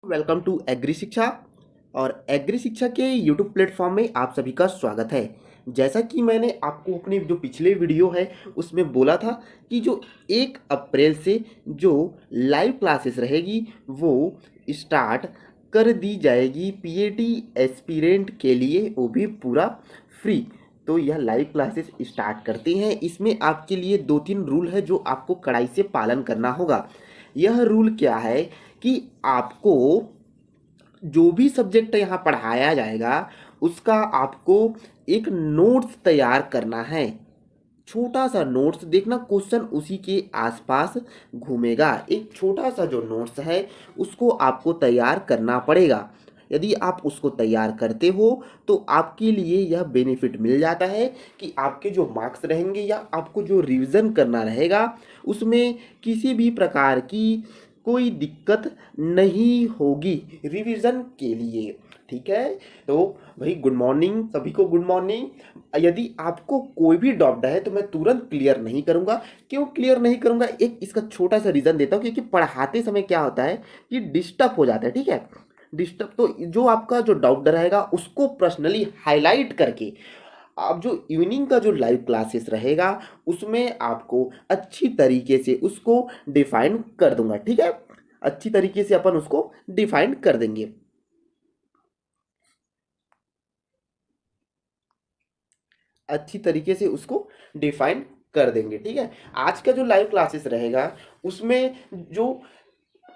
Welcome to agree शिक्षा। और agree शिक्षा के यूट्यूब प्लेटफॉर्म में आप सभी का स्वागत है। जैसा कि मैंने आपको अपने जो पिछले वीडियो है उसमें बोला था कि जो 1 अप्रैल से जो लाइव क्लासेस रहेगी वो स्टार्ट कर दी जाएगी पीएटी एस्पिरेंट के लिए, वो भी पूरा फ्री। तो यह लाइव क्लासेस स्टार्ट करते हैं। इसमें आपके लिए 2-3 रूल है जो आपको कड़ाई से पालन करना होगा। यह रूल क्या है कि आपको जो भी सब्जेक्ट यहाँ पढ़ाया जाएगा उसका आपको एक नोट्स तैयार करना है। छोटा सा नोट्स, देखना क्वेश्चन उसी के आसपास घूमेगा। एक छोटा सा जो नोट्स है उसको आपको तैयार करना पड़ेगा। यदि आप उसको तैयार करते हो तो आपके लिए यह बेनिफिट मिल जाता है कि आपके जो मार्क्स रहेंगे या आपको जो रिवीजन करना रहेगा उसमें किसी भी प्रकार की कोई दिक्कत नहीं होगी रिवीजन के लिए। ठीक है, तो भाई गुड मॉर्निंग, सभी को गुड मॉर्निंग। यदि आपको कोई भी डाउट है तो मैं तुरंत क्लियर नहीं करूंगा। क्यों क्लियर नहीं करूंगा, एक इसका छोटा सा रीज़न देता हूँ। क्योंकि पढ़ाते समय क्या होता है कि डिस्टर्ब हो जाता है। ठीक है, डिस्टर्ब तो जो आपका जो डाउट रहेगा उसको पर्सनली हाईलाइट करके आप जो इवनिंग का जो लाइव क्लासेस रहेगा उसमें आपको अच्छी तरीके से उसको डिफाइन कर दूंगा। ठीक है, अच्छी तरीके से अपन उसको डिफाइन कर देंगे। अच्छी तरीके से उसको डिफाइन कर देंगे। ठीक है, आज का जो लाइव क्लासेस रहेगा उसमें जो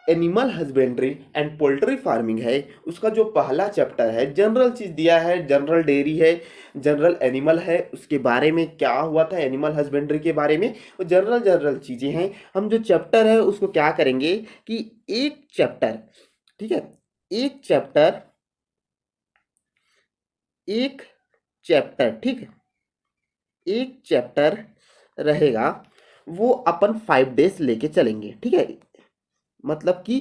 animal husbandry and poultry farming है उसका जो पहला चैप्टर है, जनरल चीज़ दिया है, जनरल डेयरी है, जनरल एनिमल है, उसके बारे में क्या हुआ था एनिमल हस्बेंड्री के बारे में, वो जनरल जनरल चीज़ें हैं। हम जो चैप्टर है उसको क्या करेंगे कि एक चैप्टर, ठीक है, एक चैप्टर, एक चैप्टर, ठीक है, एक चैप्टर रहेगा वो अपन 5 डेज लेके चलेंगे। ठीक है, मतलब कि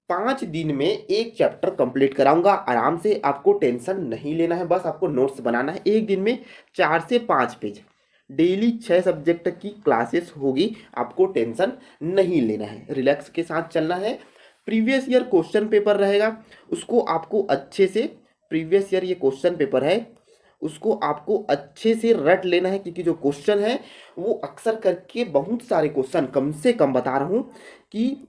5 दिन में एक चैप्टर कंप्लीट कराऊंगा आराम से। आपको टेंशन नहीं लेना है, बस आपको नोट्स बनाना है। एक दिन में 4 से 5 पेज, डेली 6 सब्जेक्ट की क्लासेस होगी। आपको टेंशन नहीं लेना है, रिलैक्स के साथ चलना है। प्रीवियस ईयर क्वेश्चन पेपर रहेगा, उसको आपको अच्छे से, प्रीवियस ईयर ये क्वेश्चन पेपर है उसको आपको अच्छे से रट लेना है। क्योंकि जो क्वेश्चन है वो अक्सर करके बहुत सारे क्वेश्चन, कम से कम बता रहा हूँ कि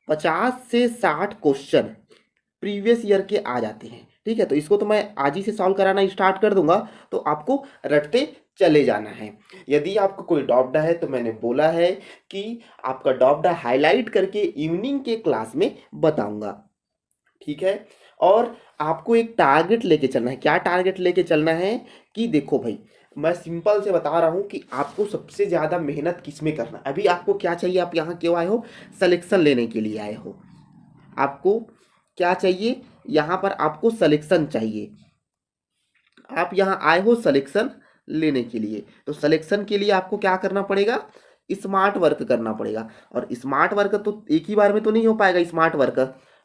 50 से 60 क्वेश्चन प्रीवियस ईयर के आ जाते हैं। ठीक है, तो इसको तो मैं आज ही से सॉल्व कराना स्टार्ट कर दूंगा, तो आपको रटते चले जाना है। यदि आपको कोई डाउट है तो मैंने बोला है कि आपका डाउट हाईलाइट करके इवनिंग के क्लास में बताऊंगा। ठीक है, और आपको एक टारगेट लेके चलना है। क्या टारगेट लेके चलना है कि देखो भाई, मैं सिंपल से बता रहा हूँ कि आपको सबसे ज़्यादा मेहनत किस में करना है। अभी आपको क्या चाहिए, आप यहाँ क्यों आए हो, सिलेक्शन लेने के लिए आए हो। आपको क्या चाहिए, यहाँ पर आपको सिलेक्शन चाहिए। आप यहाँ आए हो सिलेक्शन लेने के लिए, तो सिलेक्शन के लिए आपको क्या करना पड़ेगा, स्मार्ट वर्क करना पड़ेगा। और स्मार्ट वर्क तो एक ही बार में तो नहीं हो पाएगा स्मार्ट वर्क।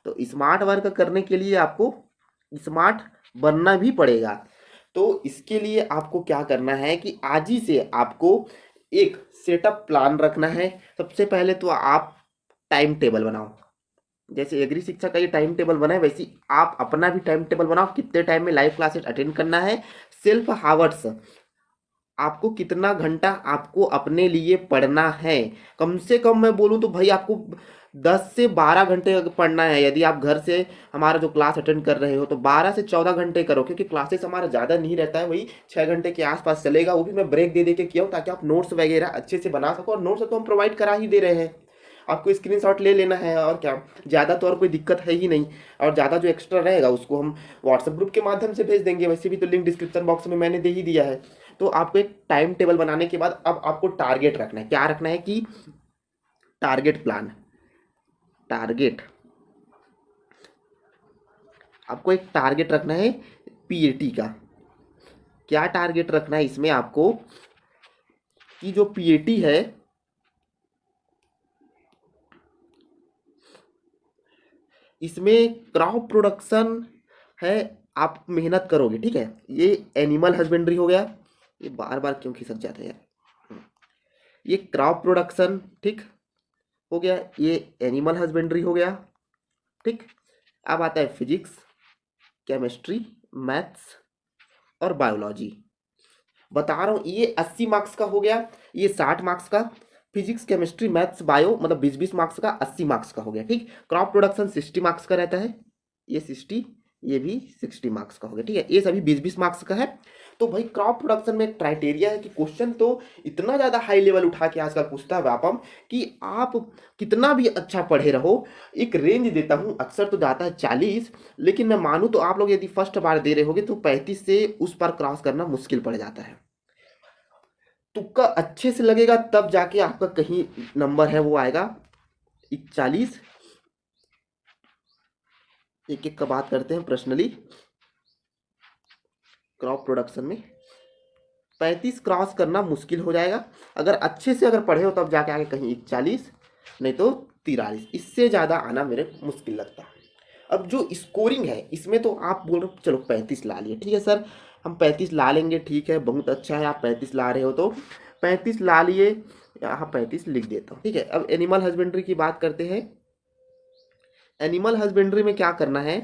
तो स्मार्ट वर्क करने के लिए आपको स्मार्ट बनना भी पड़ेगा। तो इसके लिए आपको क्या करना है कि आज ही से आपको एक सेटअप प्लान रखना है। सबसे पहले तो आप टाइम टेबल बनाओ। जैसे एग्री शिक्षा का ये टाइम टेबल बना है वैसे ही आप अपना भी टाइम टेबल बनाओ। कितने टाइम में लाइव क्लासेस अटेंड करना है, सेल्फ हावर्स, आपको कितना घंटा आपको अपने लिए पढ़ना है। कम से कम मैं बोलूँ तो भाई आपको 10 से 12 घंटे पढ़ना है। यदि आप घर से हमारा जो क्लास अटेंड कर रहे हो तो 12 से 14 घंटे करो, क्योंकि क्लासेस हमारा ज़्यादा नहीं रहता है, वही 6 घंटे के आसपास चलेगा। वो भी मैं ब्रेक दे दे के किया हूँ ताकि आप नोट्स वगैरह अच्छे से बना सको। और नोट्स तो हम प्रोवाइड करा ही दे रहे हैं, आपको स्क्रीनशॉट ले लेना है और क्या, ज़्यादा तो और कोई दिक्कत है ही नहीं। और ज़्यादा जो एक्स्ट्रा रहेगा उसको हम व्हाट्सएप ग्रुप के माध्यम से भेज देंगे। वैसे भी तो लिंक डिस्क्रिप्शन बॉक्स में मैंने दे ही दिया है। तो आपको एक टाइम टेबल बनाने के बाद अब आपको टारगेट रखना है। क्या रखना है कि टारगेट प्लान, टारगेट, आपको एक टारगेट रखना है पीएटी का। क्या टारगेट रखना है इसमें आपको कि जो पीएटी है इसमें क्रॉप प्रोडक्शन है, आप मेहनत करोगे। ठीक है, ये एनिमल हस्बेंड्री हो गया, ये बार बार क्यों खिसक जाते हैं यार, ये क्रॉप प्रोडक्शन ठीक हो गया, ये एनिमल हस्बेंड्री हो गया, ठीक। अब आता है फिजिक्स, केमिस्ट्री, मैथ्स और बायोलॉजी। बता रहा हूँ ये 80 मार्क्स का हो गया, ये 60 मार्क्स का। फिजिक्स, केमिस्ट्री, मैथ्स, बायो मतलब 20-20 मार्क्स का, 80 मार्क्स का हो गया। ठीक। क्रॉप प्रोडक्शन 60 मार्क्स का रहता है, ये 60, ये भी 60 मार्क्स का हो गया। ठीक है, ये सभी 20-20 मार्क्स का है। तो भाई क्रॉप प्रोडक्शन में एक क्राइटेरिया है कि क्वेश्चन तो इतना ज़्यादा हाई लेवल उठा के आजकल पूछता है व्यापम कि आप कितना भी अच्छा पढ़े रहो, एक रेंज देता हूँ, अक्सर तो जाता है 40, लेकिन मैं मानूँ तो आप लोग यदि फर्स्ट बार दे रहे होगे तो 35 से उस पर क्रॉस करना मुश्किल पड़ जाता है। तुक्का अच्छे से लगेगा तब जाके आपका कहीं नंबर है वो आएगा 41। एक एक का बात करते हैं पर्सनली। क्रॉप प्रोडक्शन में 35 क्रॉस करना मुश्किल हो जाएगा, अगर अच्छे से अगर पढ़े हो तब जाके आगे कहीं 41, नहीं तो 43, इससे ज़्यादा आना मेरे मुश्किल लगता है। अब जो स्कोरिंग है इसमें तो आप बोल रहे हो चलो 35 ला लिए, ठीक है सर हम 35 ला लेंगे, ठीक है बहुत अच्छा है, आप 35 ला रहे हो तो 35 ला लिए, यहाँ 35 लिख देता हूँ। ठीक है, अब एनिमल हस्बेंड्री की बात करते हैं। एनिमल हस्बेंड्री में क्या करना है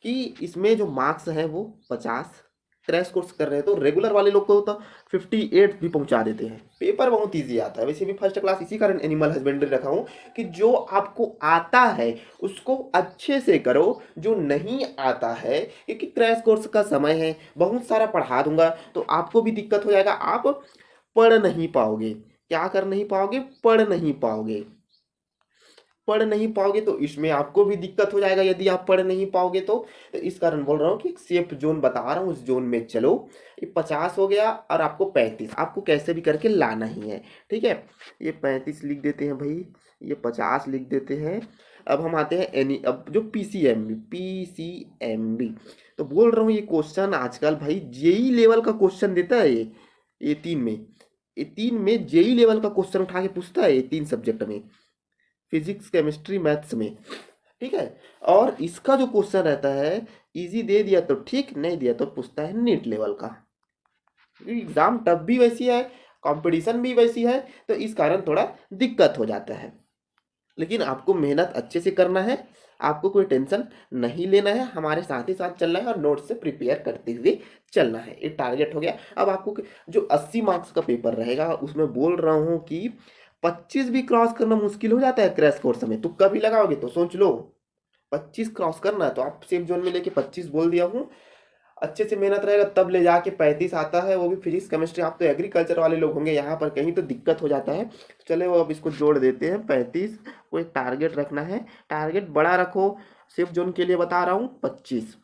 कि इसमें जो मार्क्स हैं वो 50। क्रैश कोर्स कर रहे हैं तो रेगुलर वाले लोग को तो 58 भी पहुंचा देते हैं। पेपर बहुत इजी आता है, वैसे भी फर्स्ट क्लास इसी कारण एनिमल हस्बेंड्री रखा हूँ कि जो आपको आता है उसको अच्छे से करो, जो नहीं आता है क्योंकि क्रैश कोर्स का समय है, बहुत सारा पढ़ा दूंगा तो आपको भी दिक्कत हो जाएगा, आप पढ़ नहीं पाओगे। क्या कर नहीं पाओगे? पढ़ नहीं पाओगे। पढ़ नहीं पाओगे तो इसमें आपको भी दिक्कत हो जाएगा यदि आप पढ़ नहीं पाओगे तो इस कारण बोल रहा हूँ कि एक सेफ जोन बता रहा हूँ, उस जोन में चलो। ये 50 हो गया और आपको 35 आपको कैसे भी करके लाना ही है। ठीक है, ये 35 लिख देते हैं भाई, ये 50 लिख देते हैं। अब हम आते हैं एनी, अब जो पीसीएमबी तो बोल रहा हूँ ये क्वेश्चन आजकल भाई जेई लेवल का क्वेश्चन देता है। ये तीन में जेई लेवल का क्वेश्चन उठा के पूछता है, ये 3 सब्जेक्ट में, फिजिक्स, केमिस्ट्री, मैथ्स में। ठीक है, और इसका जो क्वेश्चन रहता है इजी दे दिया तो ठीक, नहीं दिया तो पूछता है नीट लेवल का। एग्जाम टफ भी वैसी है, कंपटीशन भी वैसी है, तो इस कारण थोड़ा दिक्कत हो जाता है। लेकिन आपको मेहनत अच्छे से करना है, आपको कोई टेंशन नहीं लेना है, हमारे साथ ही साथ चलना है और नोट से प्रिपेयर करते हुए चलना है। ये टारगेट हो गया। अब आपको जो 80 मार्क्स का पेपर रहेगा उसमें बोल रहा हूँ कि 25 भी क्रॉस करना मुश्किल हो जाता है क्रैश कोर्स में। तुक्का भी लगाओगे तो सोच लो 25 क्रॉस करना है तो आप सेफ जोन में लेके 25 बोल दिया हूँ। अच्छे से मेहनत रहेगा तब ले जाके 35 आता है, वो भी फिजिक्स केमिस्ट्री। आप तो एग्रीकल्चर वाले लोग होंगे, यहाँ पर कहीं तो दिक्कत हो जाता है। चले वो अब इसको जोड़ देते हैं 35 को। एक टारगेट रखना है, टारगेट बड़ा रखो। सेफ जोन के लिए बता रहा हूँ 25,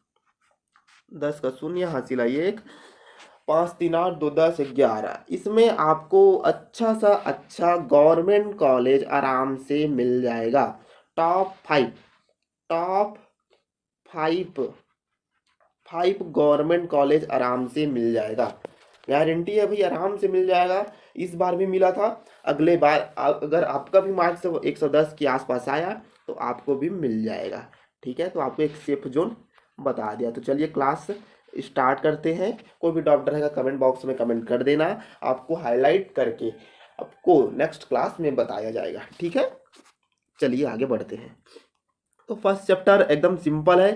10 का शून्य हासिल आइए 1, 5 3 8 2 10 11। इसमें आपको अच्छा सा अच्छा गवर्नमेंट कॉलेज आराम से मिल जाएगा। टॉप 5, टॉप 5 गवर्नमेंट कॉलेज आराम से मिल जाएगा, गारंटी है भाई, आराम से मिल जाएगा। इस बार भी मिला था, अगले बार अगर आपका भी मार्क्स 110 के आसपास आया तो आपको भी मिल जाएगा। ठीक है, तो आपको एक सेफ जोन बता दिया। तो चलिए क्लास स्टार्ट करते हैं। कोई भी डाउट रहेगा कमेंट बॉक्स में कमेंट कर देना, आपको हाईलाइट करके आपको नेक्स्ट क्लास में बताया जाएगा। ठीक है, चलिए आगे बढ़ते हैं। तो फर्स्ट चैप्टर एकदम सिंपल है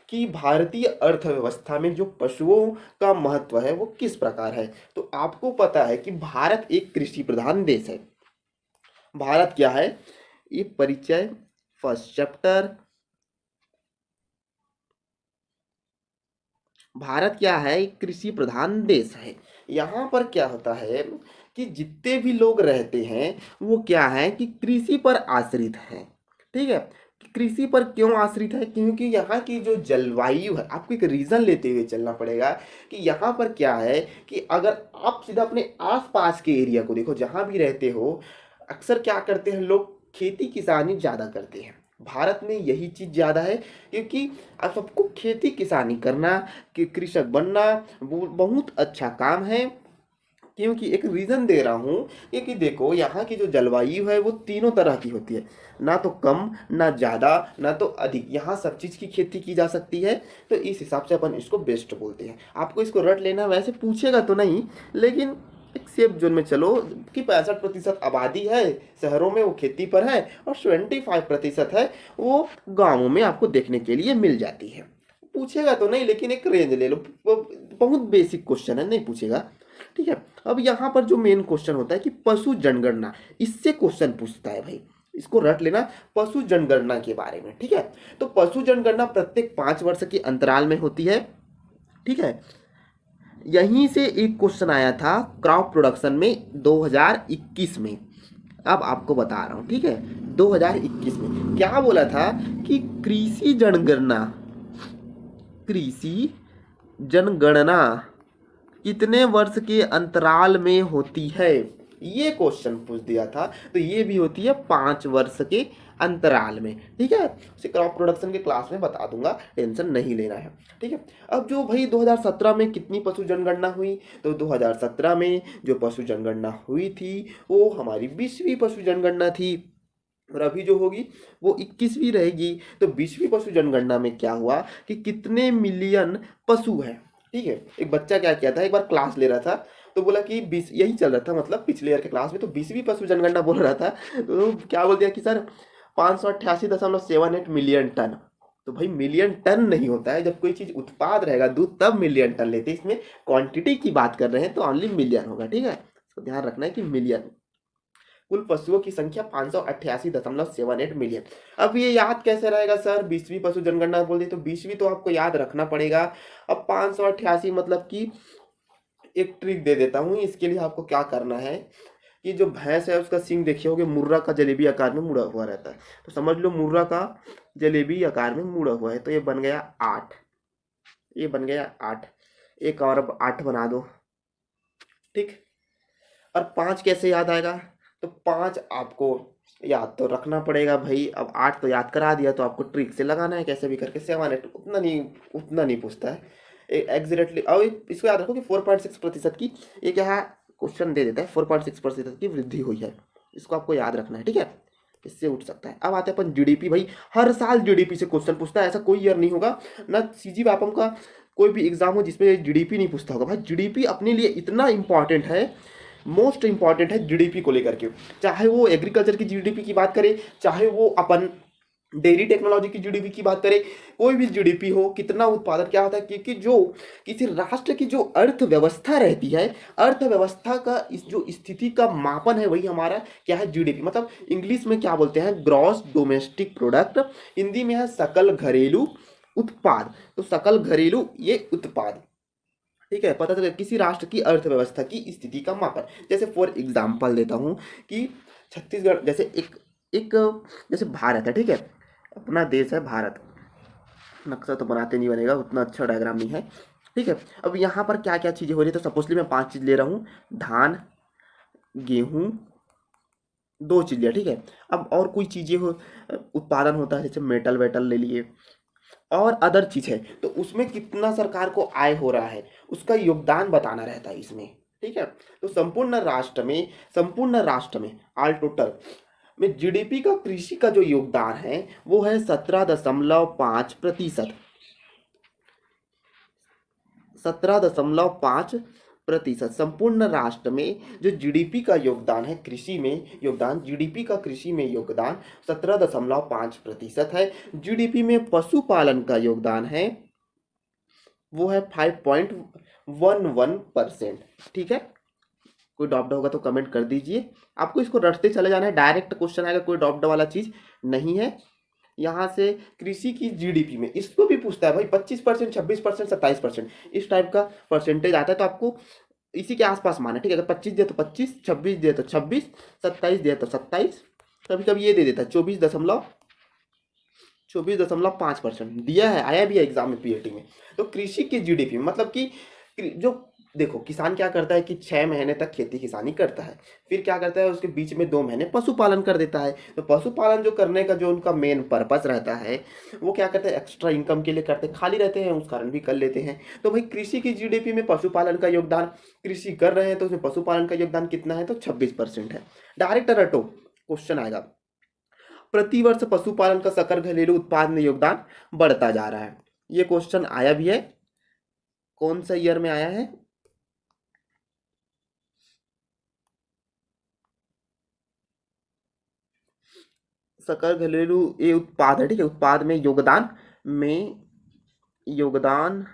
कि भारतीय अर्थव्यवस्था में जो पशुओं का महत्व है वो किस प्रकार है। तो आपको पता है कि भारत एक कृषि प्रधान देश है। भारत क्या है, ये परिचय फर्स्ट चैप्टर। भारत क्या है, एक कृषि प्रधान देश है। यहाँ पर क्या होता है कि जितने भी लोग रहते हैं वो क्या है कि कृषि पर आश्रित हैं। ठीक है, कृषि पर क्यों आश्रित है? क्योंकि यहाँ की जो जलवायु है, आपको एक रीज़न लेते हुए चलना पड़ेगा कि यहाँ पर क्या है कि अगर आप सीधा अपने आसपास के एरिया को देखो, जहाँ भी रहते हो, अक्सर क्या करते हैं लोग, खेती किसानी ज़्यादा करते हैं। भारत में यही चीज़ ज़्यादा है क्योंकि आप सबको खेती किसानी करना, कि कृषक बनना वो बहुत अच्छा काम है। क्योंकि एक रीज़न दे रहा हूँ, क्योंकि देखो यहाँ की जो जलवायु है वो तीनों तरह की होती है, ना तो कम ना ज़्यादा ना तो अधिक, यहाँ सब चीज़ की खेती की जा सकती है। तो इस हिसाब से अपन इसको बेस्ट बोलते हैं। आपको इसको रट लेना, वैसे पूछेगा तो नहीं लेकिन एक सेफ जोन में चलो कि 65% आबादी है शहरों में, वो खेती पर है, और 25% है वो गाँवों में आपको देखने के लिए मिल जाती है। पूछेगा तो नहीं, लेकिन एक रेंज ले लो, बहुत बेसिक क्वेश्चन है, नहीं पूछेगा। ठीक है, अब यहाँ पर जो मेन क्वेश्चन होता है कि पशु जनगणना, इससे क्वेश्चन पूछता है भाई, इसको रट लेना, पशु जनगणना के बारे में। ठीक है, तो पशु जनगणना प्रत्येक 5 वर्ष के अंतराल में होती है। ठीक है, यहीं से एक क्वेश्चन आया था क्रॉप प्रोडक्शन में 2021 में। अब आपको बता रहा हूँ, ठीक है, 2021 में क्या बोला था कि कृषि जनगणना कितने वर्ष के अंतराल में होती है, ये क्वेश्चन पूछ दिया था। तो ये भी होती है 5 वर्ष के अंतराल में। ठीक है, उसे क्रॉप प्रोडक्शन के क्लास में बता दूंगा, टेंशन नहीं लेना है। ठीक है, अब जो भाई 2017 में कितनी पशु जनगणना हुई, तो 2017 में जो पशु जनगणना हुई थी वो हमारी 20वीं पशु जनगणना थी, और अभी जो होगी वो 21वीं रहेगी। तो 20वीं पशु जनगणना में क्या हुआ कि कितने मिलियन पशु हैं। ठीक है, एक बच्चा क्या किया था, एक बार क्लास ले रहा था तो बोला कि 20, यही चल रहा था मतलब पिछले ईयर के क्लास में, तो 20वीं पशु जनगणना बोल रहा था, तो क्या बोल दिया कि सर 588.78 मिलियन टन। तो भाई मिलियन टन नहीं होता है, जब कोई चीज उत्पाद रहेगा दूध तब मिलियन टन लेते हैं, इसमें क्वांटिटी की बात कर रहे हैं तो ओनली मिलियन होगा। ठीक है, तो ध्यान रखना है कि मिलियन, कुल पशुओं की संख्या 588.78 मिलियन। अब ये याद कैसे रहेगा सर, 20वीं पशु जनगणना बोल दी तो 20वीं तो आपको याद रखना पड़ेगा। अब 588 मतलब कि एक ट्रिक दे देता हूँ इसके लिए, आपको क्या करना है कि जो भैंस है उसका सींग देखे होगे मुर्रा का जलेबी आकार में मुड़ा हुआ रहता है, तो समझ लो मुर्रा का जलेबी आकार में मुड़ा हुआ है, तो ये बन गया 8, ये बन गया 8, एक और अब 8 बना दो। ठीक, और 5 कैसे याद आएगा, तो 5 आपको याद तो रखना पड़ेगा भाई। अब 8 तो याद करा दिया, तो आपको ट्रिक से लगाना है कैसे भी करके, 7 8 उतना नहीं पूछता है एग्जैक्टली। अब इसको याद रखो कि 4.6% की, ये क्या है क्वेश्चन दे देता है, 4.6% की वृद्धि हुई है, इसको आपको याद रखना है। ठीक है, इससे उठ सकता है। अब आते हैं अपन जीडीपी, भाई हर साल जीडीपी से क्वेश्चन पूछता है, ऐसा कोई ईयर नहीं होगा ना सीजी वापम का कोई भी एग्जाम हो जिसमें जीडीपी नहीं पूछता होगा। भाई जीडीपी अपने लिए इतना इंपॉर्टेंट है, मोस्ट इंपॉर्टेंट है जीडीपी को लेकर के, चाहे वो एग्रीकल्चर की जीडीपी की बात करें, चाहे वो अपन डेयरी टेक्नोलॉजी की जीडीपी की बात करें, कोई भी जीडीपी हो, कितना उत्पादन क्या होता है, क्योंकि जो किसी राष्ट्र की जो अर्थव्यवस्था रहती है, अर्थव्यवस्था का इस जो स्थिति का मापन है वही हमारा क्या है, जीडीपी। मतलब इंग्लिश में क्या बोलते हैं, ग्रॉस डोमेस्टिक प्रोडक्ट, हिंदी में है सकल घरेलू उत्पाद। तो सकल घरेलू ये उत्पाद, ठीक है, पता चला किसी राष्ट्र की अर्थव्यवस्था की स्थिति का मापन। जैसे फॉर एग्जाम्पल देता हूँ कि छत्तीसगढ़ जैसे एक एक जैसे भारत है, ठीक है, अपना देश है भारत, नक्शा तो बनाते नहीं बनेगा, उतना अच्छा डायग्राम नहीं है। ठीक है, अब यहाँ पर क्या क्या चीज़ें हो रही है, तो सपोजली मैं 5 चीज़ ले रहा हूँ, धान, गेहूँ, 2 चीज़ लिया। ठीक है, अब और कोई चीज़ें हो उत्पादन होता है, जैसे मेटल वेटल ले लिए और अदर चीज़ है, तो उसमें कितना सरकार को आय हो रहा है उसका योगदान बताना रहता है इसमें। ठीक है, तो संपूर्ण राष्ट्र में ऑल टोटल में जीडीपी का कृषि का जो योगदान है वो है 17.5%। 17.5% संपूर्ण राष्ट्र में जो जीडीपी का योगदान है कृषि में, योगदान जीडीपी का कृषि में योगदान 17.5% है। जीडीपी में पशुपालन का योगदान है वो है 5.11%। ठीक है, कोई डाउट होगा तो कमेंट कर दीजिए, आपको इसको रटते चले जाना है, डायरेक्ट क्वेश्चन आएगा, कोई डाउट वाला चीज़ नहीं है। यहाँ से कृषि की जीडीपी में इसको भी पूछता है भाई, 25%, 26%, 27%, इस टाइप का परसेंटेज आता है, तो आपको इसी के आसपास माना। ठीक है, अगर 25 दिया तो 25, 26 दिया तो 26, 27 दिया तो 27, कभी कभी ये दे देता है 24.5% दिया है, आया भी है एग्जाम में पीएटी में। तो कृषि की जीडीपी मतलब कि जो देखो किसान क्या करता है कि 6 महीने तक खेती किसानी करता है, फिर क्या करता है उसके बीच में 2 महीने पशुपालन कर देता है। तो पशुपालन जो करने का जो उनका मेन पर्पस रहता है वो क्या करते हैं, एक्स्ट्रा इनकम के लिए करते हैं, खाली रहते हैं उस कारण भी कर लेते हैं। तो भाई कृषि की जीडीपी में पशुपालन का योगदान, कृषि कर रहे हैं तो उसमें पशुपालन का योगदान कितना है, तो 26% है। डायरेक्ट रटो क्वेश्चन आएगा, प्रतिवर्ष पशुपालन का सकल घरेलू उत्पाद में योगदान बढ़ता जा रहा है। ये क्वेश्चन आया भी है, कौन सा ईयर में आया है, सकल घरेलू ये उत्पाद है, ठीक है। उत्पाद में योगदान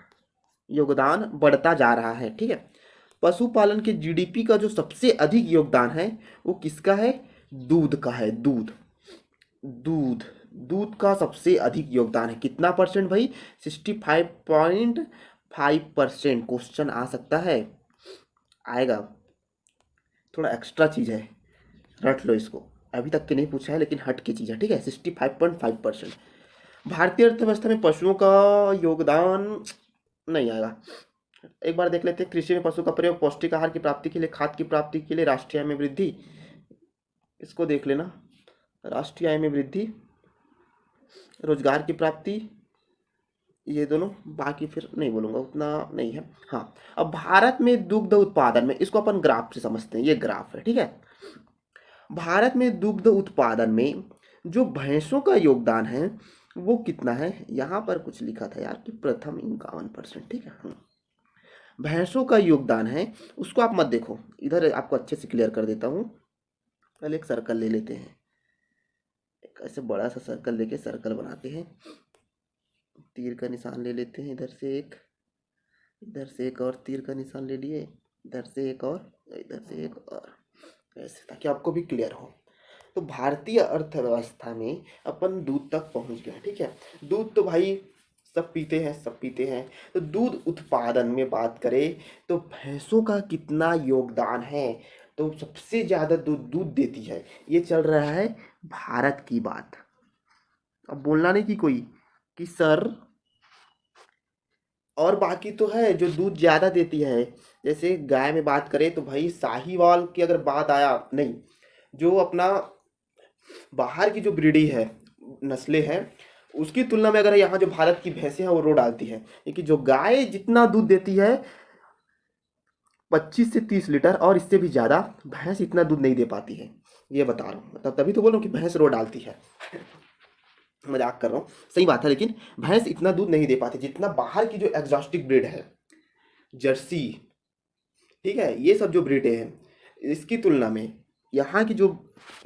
योगदान बढ़ता जा रहा है, ठीक है। पशुपालन के जीडीपी का जो सबसे अधिक योगदान है वो किसका है? दूध का है। दूध दूध का सबसे अधिक योगदान है। कितना परसेंट भाई? 65.5%। क्वेश्चन आ सकता है, आएगा। थोड़ा एक्स्ट्रा चीज है, रट लो इसको। अभी तक के नहीं पूछा है लेकिन हट की चीज है, ठीक है। 65.5%। भारतीय अर्थव्यवस्था में पशुओं का योगदान नहीं आएगा। एक बार देख लेते हैं। कृषि में पशु का प्रयोग पौष्टिक आहार की प्राप्ति के लिए, खाद्य की प्राप्ति के लिए, राष्ट्रीय आय में वृद्धि। इसको देख लेना, राष्ट्रीय आय में वृद्धि, रोजगार की प्राप्ति, ये दोनों। बाकी फिर नहीं बोलूंगा, उतना नहीं है। हाँ, अब भारत में दुग्ध उत्पादन में, इसको अपन ग्राफ से समझते हैं। ये ग्राफ है, ठीक है। भारत में दुग्ध उत्पादन में जो भैंसों का योगदान है वो कितना है? यहाँ पर कुछ लिखा था यार कि प्रथम 51%, ठीक है। भैंसों का योगदान है, उसको आप मत देखो, इधर आपको अच्छे से क्लियर कर देता हूँ। पहले एक सर्कल ले लेते हैं, एक ऐसे बड़ा सा सर्कल लेके सर्कल बनाते हैं। तीर का निशान ले लेते हैं, इधर से एक और तीर का निशान ले लिए, इधर से एक और, इधर से एक और, ऐसे, ताकि आपको भी क्लियर हो। तो भारतीय अर्थव्यवस्था में अपन दूध तक पहुंच गए, ठीक है। दूध तो भाई सब पीते हैं। तो दूध उत्पादन में बात करें तो भैंसों का कितना योगदान है? तो सबसे ज्यादा दूध देती है, ये चल रहा है भारत की बात। अब बोलना नहीं कि कोई कि सर और बाकी तो है जो दूध ज्यादा देती है। जैसे गाय में बात करें तो भाई साहीवाल की अगर बात आया, नहीं, जो अपना बाहर की जो ब्रीडी है, नस्लें हैं, उसकी तुलना में अगर यहाँ जो भारत की भैंसें हैं वो रो डालती है। क्योंकि जो गाय जितना दूध देती है 25 से 30 लीटर, और इससे भी ज्यादा भैंस इतना दूध नहीं दे पाती है। ये बता रहा हूँ, मतलब तभी तो बोल रहा हूँ कि भैंस रो डालती है। मजाक कर रहा हूँ, सही बात है, लेकिन भैंस इतना दूध नहीं दे पाती जितना बाहर की जो एग्जॉस्टिक ब्रीड है, जर्सी, ठीक है, ये सब जो ब्रीडें हैं, इसकी तुलना में यहाँ की जो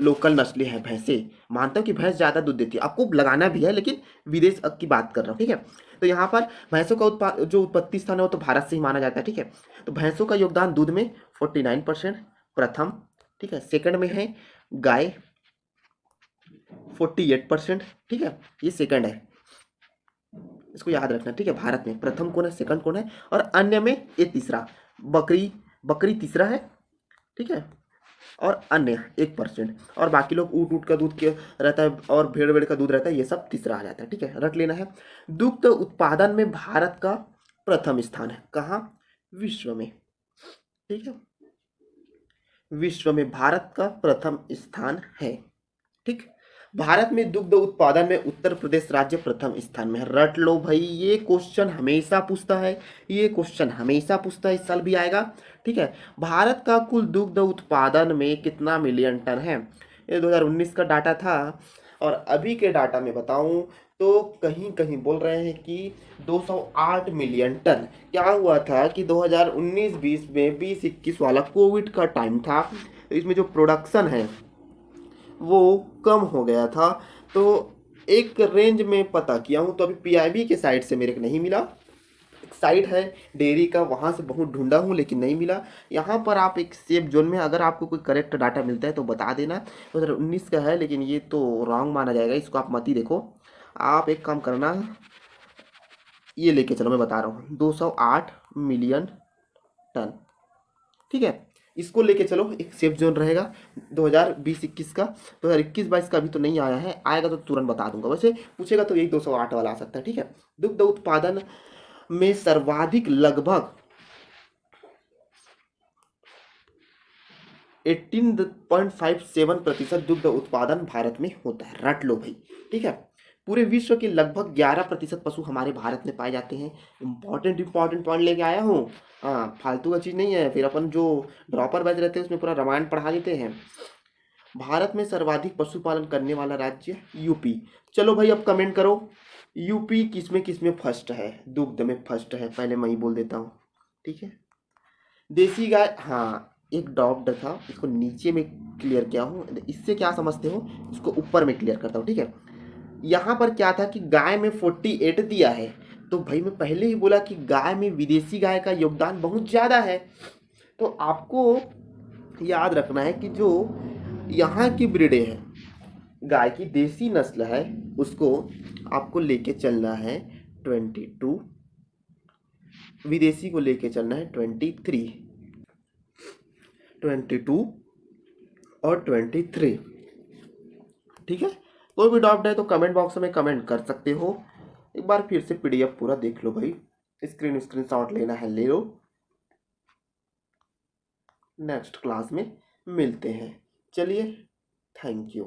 लोकल नस्लें हैं भैंसे, मानता हूँ कि भैंस ज़्यादा दूध देती है। आपको लगाना भी है, लेकिन विदेश की बात कर रहा हूँ, ठीक है। तो यहाँ पर भैंसों का जो उत्पत्ति स्थान है वो तो भारत से ही माना जाता है, ठीक है। तो भैंसों का योगदान दूध में 49% प्रथम, ठीक है। सेकंड में है गाय 48%, ठीक है, ये सेकंड है, इसको याद रखना, ठीक है। भारत में प्रथम कौन है, सेकंड कौन है, और अन्य में ये तीसरा, बकरी तीसरा है, ठीक है, और अन्य 1%, और बाकी लोग ऊँट का दूध के रहता है और भेड़ का दूध रहता है, ये सब तीसरा आ जाता है, ठीक है, रख लेना है। दुग्ध उत्पादन में भारत का प्रथम स्थान है, कहाँ? विश्व में, ठीक है, विश्व में भारत का प्रथम स्थान है, ठीक। भारत में दुग्ध उत्पादन में उत्तर प्रदेश राज्य प्रथम स्थान में है। रट लो भाई, ये क्वेश्चन हमेशा पूछता है, इस साल भी आएगा, ठीक है। भारत का कुल दुग्ध उत्पादन में कितना मिलियन टन है? ये 2019 का डाटा था, और अभी के डाटा में बताऊं तो कहीं कहीं बोल रहे हैं कि 208 मिलियन टन। क्या हुआ था कि 2019-20 में 20-21 वाला कोविड का टाइम था, तो इसमें जो प्रोडक्शन है वो कम हो गया था। तो एक रेंज में पता किया हूँ, तो अभी पीआईबी के साइड से मेरे को नहीं मिला। एक साइट है डेयरी का, वहाँ से बहुत ढूंढा हूँ लेकिन नहीं मिला। यहाँ पर आप एक सेफ जोन में, अगर आपको कोई करेक्ट डाटा मिलता है तो बता देना। 2019 का है, लेकिन ये तो रॉन्ग माना जाएगा, इसको आप मत ही देखो। आप एक काम करना, ये लेके चलो, मैं बता रहा हूँ 208 मिलियन टन, ठीक है, इसको लेके चलो, एक सेफ जोन रहेगा। 2020-21 का, 2021-22 का अभी तो नहीं आया है, आएगा तो तुरंत बता दूंगा। वैसे पूछेगा तो यही 208 वाला आ सकता है, ठीक है। दुग्ध उत्पादन में सर्वाधिक लगभग 18.57% दुग्ध उत्पादन भारत में होता है। रट लो भाई, ठीक है। पूरे विश्व के लगभग 11% पशु हमारे भारत में पाए जाते हैं। इंपॉर्टेंट पॉइंट लेके आया हूँ, हाँ, फालतू का चीज़ नहीं है। फिर अपन जो ड्रॉपर बैच रहते हैं उसमें पूरा रामायण पढ़ा देते हैं। भारत में सर्वाधिक पशुपालन करने वाला राज्य यूपी। चलो भाई, अब कमेंट करो, यूपी किसमें फर्स्ट है? दुग्ध में फर्स्ट है, पहले मैं ही बोल देता हूँ, ठीक है। देसी गाय, हाँ, एक डॉक्टर था, इसको नीचे में क्लियर किया हूँ। इससे क्या समझते हो, इसको ऊपर में क्लियर करता हूँ, ठीक है। यहाँ पर क्या था कि गाय में 48 दिया है, तो भाई मैं पहले ही बोला कि गाय में विदेशी गाय का योगदान बहुत ज़्यादा है। तो आपको याद रखना है कि जो यहाँ की ब्रीडें है, गाय की देसी नस्ल है, उसको आपको लेके चलना है 22, विदेशी को लेके चलना है 23, 22 और 23, ठीक है। कोई भी डाउट है तो कमेंट बॉक्स में कमेंट कर सकते हो। एक बार फिर से पीडीएफ पूरा देख लो भाई, स्क्रीनशॉट लेना है ले लो। नेक्स्ट क्लास में मिलते हैं, चलिए, थैंक यू।